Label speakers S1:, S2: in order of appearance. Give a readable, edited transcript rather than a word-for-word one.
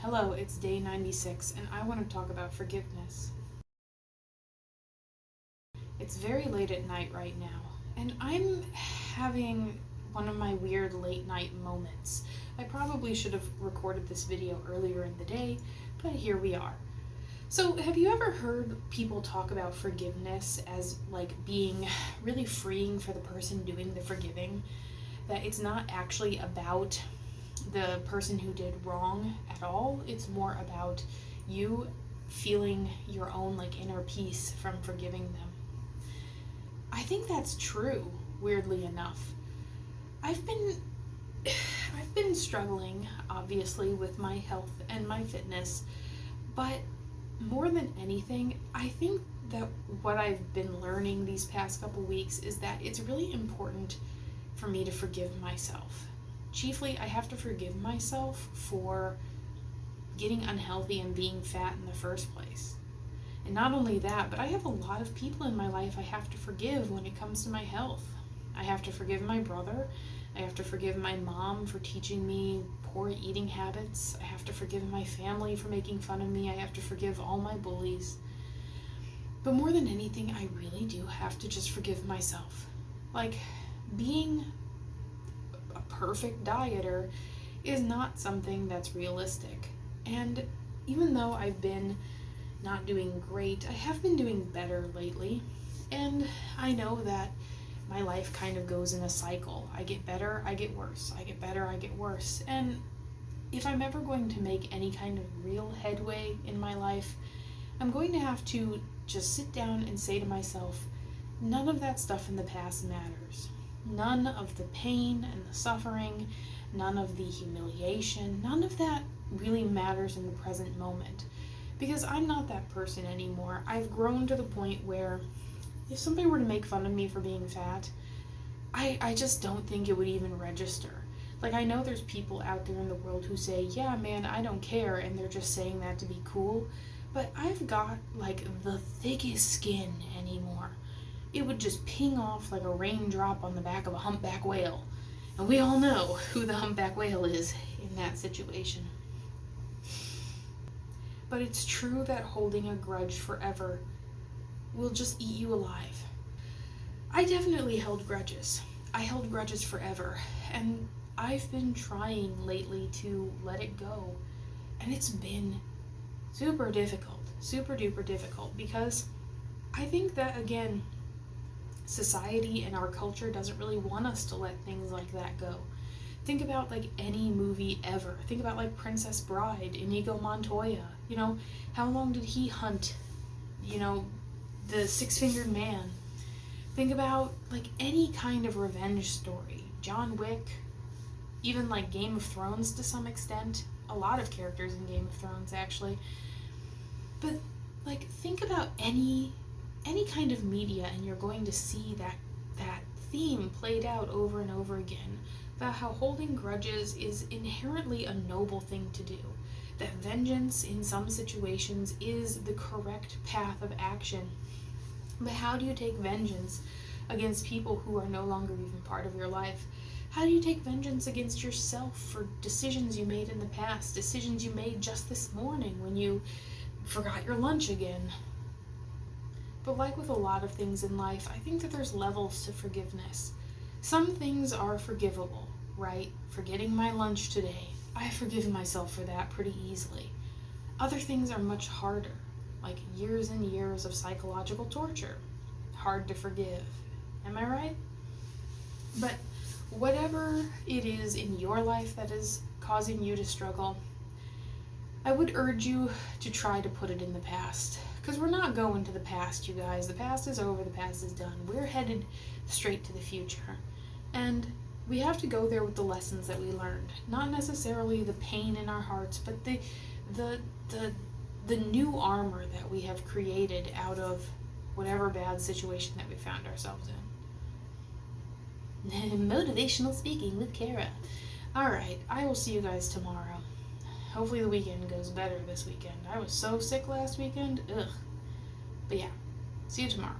S1: Hello, it's day 96, and I want to talk about forgiveness. It's very late at night right now, and I'm having one of my weird late night moments. I probably should have recorded this video earlier in the day, but here we are. So, have you ever heard people talk about forgiveness as like being really freeing for the person doing the forgiving? That it's not actually about the person who did wrong at all. It's more about you feeling your own like inner peace from forgiving them. I think that's true, weirdly enough. I've been I've been struggling obviously with my health and my fitness, but more than anything, I think that what I've been learning these past couple weeks is that it's really important for me to forgive myself. Chiefly, I have to forgive myself for getting unhealthy and being fat in the first place. And not only that, but I have a lot of people in my life I have to forgive when it comes to my health. I have to forgive my brother. I have to forgive my mom for teaching me poor eating habits. I have to forgive my family for making fun of me. I have to forgive all my bullies. But more than anything, I really do have to just forgive myself. Like, being a perfect dieter is not something that's realistic. And even though I've been not doing great, I have been doing better lately. And I know that my life kind of goes in a cycle. I get better, I get worse. I get better, I get worse. And if I'm ever going to make any kind of real headway in my life, I'm going to have to just sit down and say to myself, none of that stuff in the past matters. None of the pain and the suffering, none of the humiliation, none of that really matters in the present moment. Because I'm not that person anymore. I've grown to the point where if somebody were to make fun of me for being fat, I just don't think it would even register. Like, I know there's people out there in the world who say, yeah, man, I don't care, and they're just saying that to be cool. But I've got, like, the thickest skin anymore. It would just ping off like a raindrop on the back of a humpback whale. And we all know who the humpback whale is in that situation. But it's true that holding a grudge forever will just eat you alive. I definitely held grudges. I held grudges forever, and I've been trying lately to let it go, and it's been super difficult, super duper difficult, because I think that, again, society and our culture doesn't really want us to let things like that go. Think about like any movie ever. Think about like Princess Bride, Inigo Montoya. How long did he hunt, the six-fingered man? Think about like any kind of revenge story. John Wick, even like Game of Thrones to some extent. A lot of characters in Game of Thrones, actually. But like, think about any kind of media, and you're going to see that theme played out over and over again, about how holding grudges is inherently a noble thing to do, that vengeance in some situations is the correct path of action. But how do you take vengeance against people who are no longer even part of your life? How do you take vengeance against yourself for decisions you made in the past, decisions you made just this morning when you forgot your lunch again? But like with a lot of things in life, I think that there's levels to forgiveness. Some things are forgivable, right? Forgetting my lunch today, I forgive myself for that pretty easily. Other things are much harder, like years and years of psychological torture. Hard to forgive. Am I right? But whatever it is in your life that is causing you to struggle, I would urge you to try to put it in the past. Because we're not going to the past, you guys. The past is over, the past is done. We're headed straight to the future. And we have to go there with the lessons that we learned. Not necessarily the pain in our hearts, but the new armor that we have created out of whatever bad situation that we found ourselves in. Motivational speaking with Kara. Alright, I will see you guys tomorrow. Hopefully the weekend goes better this weekend. I was so sick last weekend. Ugh. But yeah, see you tomorrow.